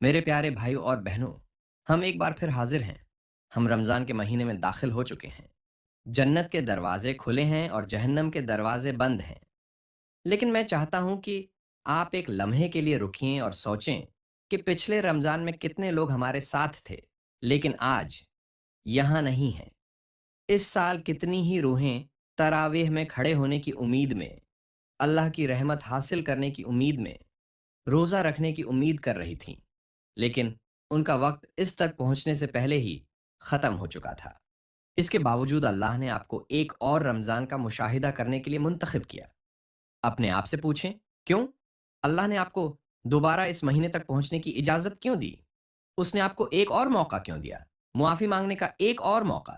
میرے پیارے بھائیوں اور بہنوں، ہم ایک بار پھر حاضر ہیں۔ ہم رمضان کے مہینے میں داخل ہو چکے ہیں۔ جنت کے دروازے کھلے ہیں اور جہنم کے دروازے بند ہیں۔ لیکن میں چاہتا ہوں کہ آپ ایک لمحے کے لیے رکیں اور سوچیں کہ پچھلے رمضان میں کتنے لوگ ہمارے ساتھ تھے، لیکن آج یہاں نہیں ہیں۔ اس سال کتنی ہی روحیں تراویح میں کھڑے ہونے کی امید میں، اللہ کی رحمت حاصل کرنے کی امید میں، روزہ رکھنے کی امید کر رہی تھیں، لیکن ان کا وقت اس تک پہنچنے سے پہلے ہی ختم ہو چکا تھا۔ اس کے باوجود اللہ نے آپ کو ایک اور رمضان کا مشاہدہ کرنے کے لیے منتخب کیا۔ اپنے آپ سے پوچھیں، کیوں؟ اللہ نے آپ کو دوبارہ اس مہینے تک پہنچنے کی اجازت کیوں دی؟ اس نے آپ کو ایک اور موقع کیوں دیا؟ معافی مانگنے کا ایک اور موقع؟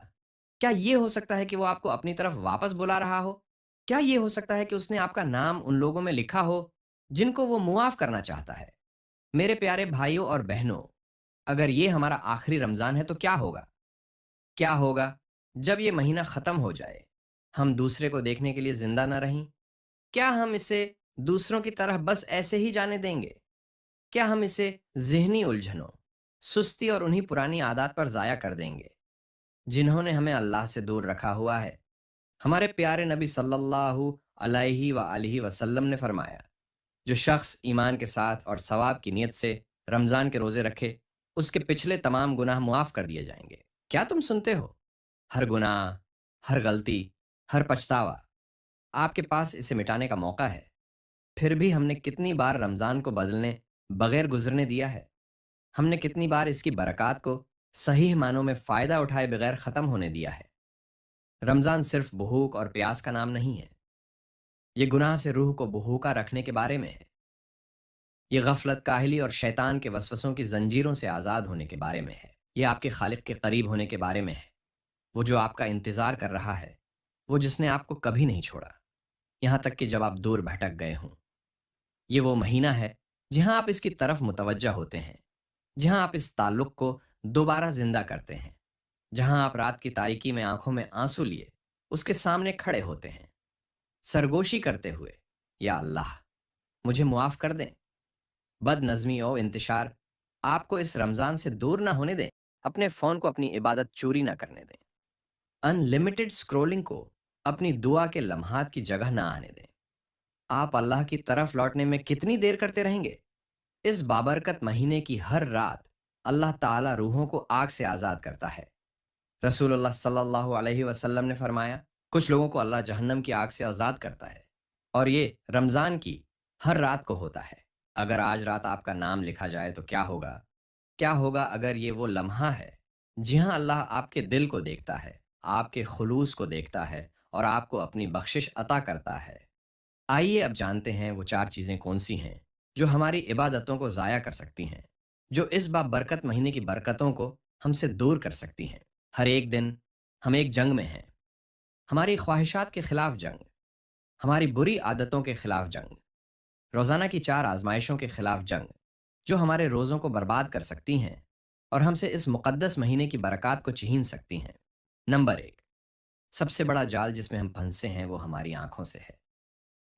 کیا یہ ہو سکتا ہے کہ وہ آپ کو اپنی طرف واپس بلا رہا ہو؟ کیا یہ ہو سکتا ہے کہ اس نے آپ کا نام ان لوگوں میں لکھا ہو جن کو وہ معاف کرنا چاہتا ہے؟ میرے پیارے بھائیوں اور بہنوں، اگر یہ ہمارا آخری رمضان ہے تو کیا ہوگا؟ کیا ہوگا جب یہ مہینہ ختم ہو جائے؟ ہم دوسرے کو دیکھنے کے لیے زندہ نہ رہیں؟ کیا ہم اسے دوسروں کی طرح بس ایسے ہی جانے دیں گے؟ کیا ہم اسے ذہنی الجھنوں، سستی اور انہی پرانی عادات پر ضائع کر دیں گے جنہوں نے ہمیں اللہ سے دور رکھا ہوا ہے؟ ہمارے پیارے نبی صلی اللہ علیہ وآلہ وسلم نے فرمایا، جو شخص ایمان کے ساتھ اور ثواب کی نیت سے رمضان کے روزے رکھے، اس کے پچھلے تمام گناہ معاف کر دیے جائیں گے۔ کیا تم سنتے ہو؟ ہر گناہ، ہر غلطی، ہر پچھتاوا، آپ کے پاس اسے مٹانے کا موقع ہے۔ پھر بھی ہم نے کتنی بار رمضان کو بدلنے بغیر گزرنے دیا ہے؟ ہم نے کتنی بار اس کی برکات کو صحیح معنوں میں فائدہ اٹھائے بغیر ختم ہونے دیا ہے؟ رمضان صرف بھوک اور پیاس کا نام نہیں ہے، یہ گناہ سے روح کو بھوکا رکھنے کے بارے میں ہے۔ یہ غفلت، کاہلی اور شیطان کے وسوسوں کی زنجیروں سے آزاد ہونے کے بارے میں ہے۔ یہ آپ کے خالق کے قریب ہونے کے بارے میں ہے، وہ جو آپ کا انتظار کر رہا ہے، وہ جس نے آپ کو کبھی نہیں چھوڑا، یہاں تک کہ جب آپ دور بھٹک گئے ہوں۔ یہ وہ مہینہ ہے جہاں آپ اس کی طرف متوجہ ہوتے ہیں، جہاں آپ اس تعلق کو دوبارہ زندہ کرتے ہیں، جہاں آپ رات کی تاریکی میں آنکھوں میں آنسو لیے اس کے سامنے کھڑے ہوتے ہیں، سرگوشی کرتے ہوئے، یا اللہ، مجھے معاف کر دیں۔ بد نظمی اور انتشار آپ کو اس رمضان سے دور نہ ہونے دیں۔ اپنے فون کو اپنی عبادت چوری نہ کرنے دیں۔ ان لمیٹڈ سکرولنگ کو اپنی دعا کے لمحات کی جگہ نہ آنے دیں۔ آپ اللہ کی طرف لوٹنے میں کتنی دیر کرتے رہیں گے؟ اس بابرکت مہینے کی ہر رات اللہ تعالی روحوں کو آگ سے آزاد کرتا ہے۔ رسول اللہ صلی اللہ علیہ وسلم نے فرمایا، کچھ لوگوں کو اللہ جہنم کی آگ سے آزاد کرتا ہے، اور یہ رمضان کی ہر رات کو ہوتا ہے۔ اگر آج رات آپ کا نام لکھا جائے تو کیا ہوگا؟ کیا ہوگا اگر یہ وہ لمحہ ہے جہاں اللہ آپ کے دل کو دیکھتا ہے، آپ کے خلوص کو دیکھتا ہے اور آپ کو اپنی بخشش عطا کرتا ہے؟ آئیے اب جانتے ہیں وہ چار چیزیں کون سی ہیں جو ہماری عبادتوں کو ضائع کر سکتی ہیں، جو اس برکت مہینے کی برکتوں کو ہم سے دور کر سکتی ہیں۔ ہر ایک دن ہم ایک جنگ میں ہیں، ہماری خواہشات کے خلاف جنگ، ہماری بری عادتوں کے خلاف جنگ، روزانہ کی چار آزمائشوں کے خلاف جنگ جو ہمارے روزوں کو برباد کر سکتی ہیں اور ہم سے اس مقدس مہینے کی برکات کو چھین سکتی ہیں۔ نمبر ایک، سب سے بڑا جال جس میں ہم پھنسے ہیں وہ ہماری آنکھوں سے ہے۔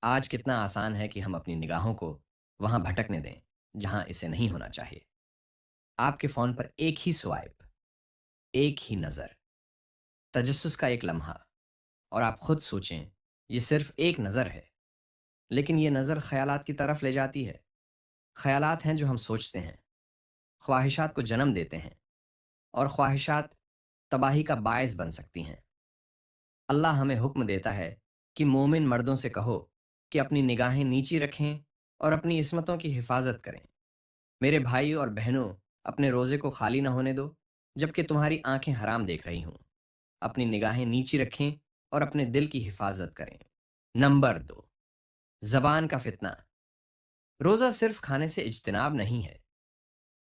آج کتنا آسان ہے کہ ہم اپنی نگاہوں کو وہاں بھٹکنے دیں جہاں اسے نہیں ہونا چاہیے۔ آپ کے فون پر ایک ہی سوائپ، ایک ہی نظر، تجسس کا ایک لمحہ، اور آپ خود سوچیں، یہ صرف ایک نظر ہے، لیکن یہ نظر خیالات کی طرف لے جاتی ہے۔ خیالات ہیں جو ہم سوچتے ہیں، خواہشات کو جنم دیتے ہیں، اور خواہشات تباہی کا باعث بن سکتی ہیں۔ اللہ ہمیں حکم دیتا ہے کہ مومن مردوں سے کہو کہ اپنی نگاہیں نیچی رکھیں اور اپنی عصمتوں کی حفاظت کریں۔ میرے بھائیوں اور بہنوں، اپنے روزے کو خالی نہ ہونے دو جبکہ تمہاری آنکھیں حرام دیکھ رہی ہوں۔ اپنی نگاہیں نیچی رکھیں اور اپنے دل کی حفاظت کریں۔ نمبر دو، زبان کا فتنہ۔ روزہ صرف کھانے سے اجتناب نہیں ہے،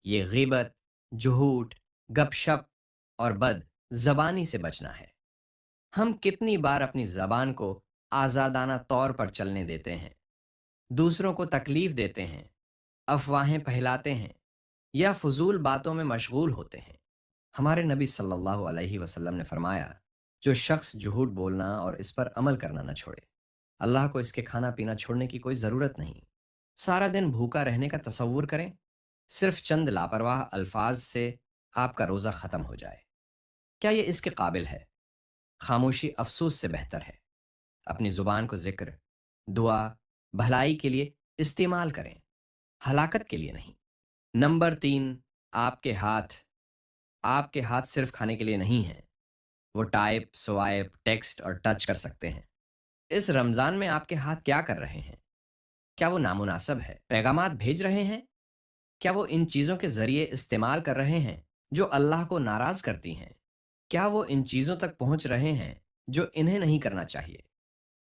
یہ غیبت، جھوٹ، گپ شپ اور بد زبانی سے بچنا ہے۔ ہم کتنی بار اپنی زبان کو آزادانہ طور پر چلنے دیتے ہیں، دوسروں کو تکلیف دیتے ہیں، افواہیں پھیلاتے ہیں یا فضول باتوں میں مشغول ہوتے ہیں۔ ہمارے نبی صلی اللہ علیہ وسلم نے فرمایا، جو شخص جھوٹ بولنا اور اس پر عمل کرنا نہ چھوڑے، اللہ کو اس کے کھانا پینا چھوڑنے کی کوئی ضرورت نہیں۔ سارا دن بھوکا رہنے کا تصور کریں، صرف چند لاپرواہ الفاظ سے آپ کا روزہ ختم ہو جائے؟ کیا یہ اس کے قابل ہے؟ خاموشی افسوس سے بہتر ہے۔ اپنی زبان کو ذکر، دعا، بھلائی کے لیے استعمال کریں، ہلاکت کے لیے نہیں۔ نمبر 3، آپ کے ہاتھ۔ آپ کے ہاتھ صرف کھانے کے لیے نہیں ہیں، وہ ٹائپ، سوائپ، ٹیکسٹ اور ٹچ کر سکتے ہیں۔ اس رمضان میں آپ کے ہاتھ کیا کر رہے ہیں؟ کیا وہ نامناسب ہے؟ پیغامات بھیج رہے ہیں؟ کیا وہ ان چیزوں کے ذریعے استعمال کر رہے ہیں جو اللہ کو ناراض کرتی ہیں؟ کیا وہ ان چیزوں تک پہنچ رہے ہیں جو انہیں نہیں کرنا چاہیے؟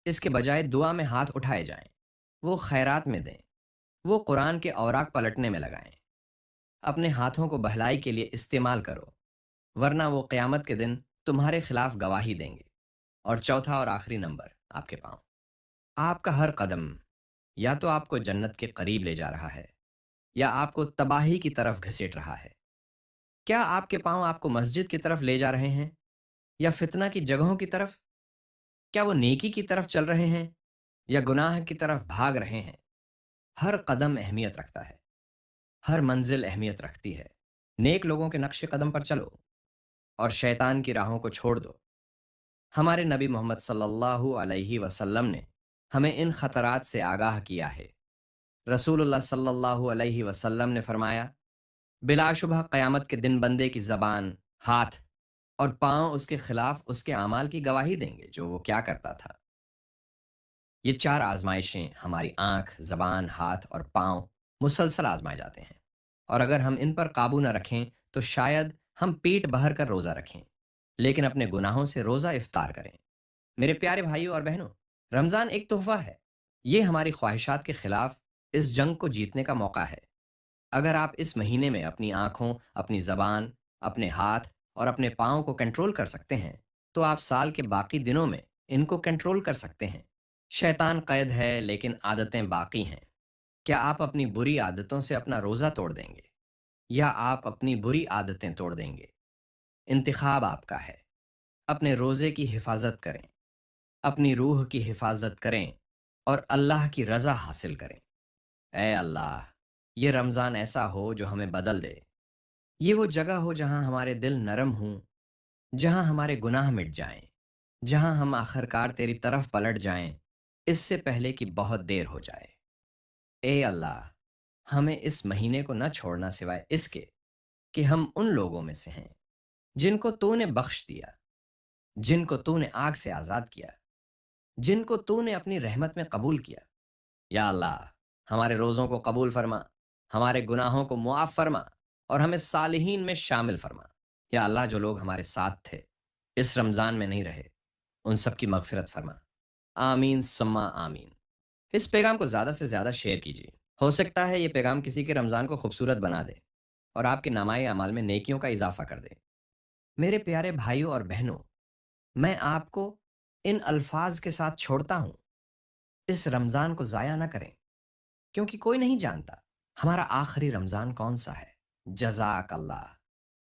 اس کے بجائے دعا میں ہاتھ اٹھائے جائیں، وہ خیرات میں دیں، وہ قرآن کے اوراق پلٹنے میں لگائیں۔ اپنے ہاتھوں کو بھلائی کے لیے استعمال کرو، ورنہ وہ قیامت کے دن تمہارے خلاف گواہی دیں گے۔ اور چوتھا اور آخری نمبر، آپ کے پاؤں۔ آپ کا ہر قدم یا تو آپ کو جنت کے قریب لے جا رہا ہے یا آپ کو تباہی کی طرف گھسیٹ رہا ہے۔ کیا آپ کے پاؤں آپ کو مسجد کی طرف لے جا رہے ہیں یا فتنہ کی جگہوں کی طرف؟ کیا وہ نیکی کی طرف چل رہے ہیں یا گناہ کی طرف بھاگ رہے ہیں؟ ہر قدم اہمیت رکھتا ہے، ہر منزل اہمیت رکھتی ہے۔ نیک لوگوں کے نقش قدم پر چلو اور شیطان کی راہوں کو چھوڑ دو۔ ہمارے نبی محمد صلی اللہ علیہ وسلم نے ہمیں ان خطرات سے آگاہ کیا ہے۔ رسول اللہ صلی اللہ علیہ وسلم نے فرمایا، بلا شبہ قیامت کے دن بندے کی زبان، ہاتھ اور پاؤں اس کے خلاف اس کے اعمال کی گواہی دیں گے جو وہ کیا کرتا تھا۔ یہ 4 آزمائشیں ہماری آنکھ، زبان، ہاتھ اور پاؤں مسلسل آزمائے جاتے ہیں، اور اگر ہم ان پر قابو نہ رکھیں تو شاید ہم پیٹ بھر کر روزہ رکھیں لیکن اپنے گناہوں سے روزہ افطار کریں۔ میرے پیارے بھائیوں اور بہنوں، رمضان ایک تحفہ ہے۔ یہ ہماری خواہشات کے خلاف اس جنگ کو جیتنے کا موقع ہے۔ اگر آپ اس مہینے میں اپنی آنکھوں، اپنی زبان، اپنے ہاتھ اور اپنے پاؤں کو کنٹرول کر سکتے ہیں تو آپ سال کے باقی دنوں میں ان کو کنٹرول کر سکتے ہیں۔ شیطان قید ہے لیکن عادتیں باقی ہیں۔ کیا آپ اپنی بری عادتوں سے اپنا روزہ توڑ دیں گے یا آپ اپنی بری عادتیں توڑ دیں گے؟ انتخاب آپ کا ہے۔ اپنے روزے کی حفاظت کریں، اپنی روح کی حفاظت کریں اور اللہ کی رضا حاصل کریں۔ اے اللہ، یہ رمضان ایسا ہو جو ہمیں بدل دے۔ یہ وہ جگہ ہو جہاں ہمارے دل نرم ہوں، جہاں ہمارے گناہ مٹ جائیں، جہاں ہم آخرکار تیری طرف پلٹ جائیں اس سے پہلے کہ بہت دیر ہو جائے۔ اے اللہ، ہمیں اس مہینے کو نہ چھوڑنا سوائے اس کے کہ ہم ان لوگوں میں سے ہیں جن کو تو نے بخش دیا، جن کو تو نے آگ سے آزاد کیا، جن کو تو نے اپنی رحمت میں قبول کیا۔ یا اللہ، ہمارے روزوں کو قبول فرما، ہمارے گناہوں کو معاف فرما اور ہمیں صالحین میں شامل فرما۔ یا اللہ، جو لوگ ہمارے ساتھ تھے اس رمضان میں نہیں رہے، ان سب کی مغفرت فرما۔ آمین ثم آمین۔ اس پیغام کو زیادہ سے زیادہ شیئر کیجیے، ہو سکتا ہے یہ پیغام کسی کے رمضان کو خوبصورت بنا دے اور آپ کے نامۂ اعمال میں نیکیوں کا اضافہ کر دے۔ میرے پیارے بھائیوں اور بہنوں، میں آپ کو ان الفاظ کے ساتھ چھوڑتا ہوں، اس رمضان کو ضائع نہ کریں، کیونکہ کوئی نہیں جانتا ہمارا آخری رمضان کون سا ہے۔ جزاک اللہ۔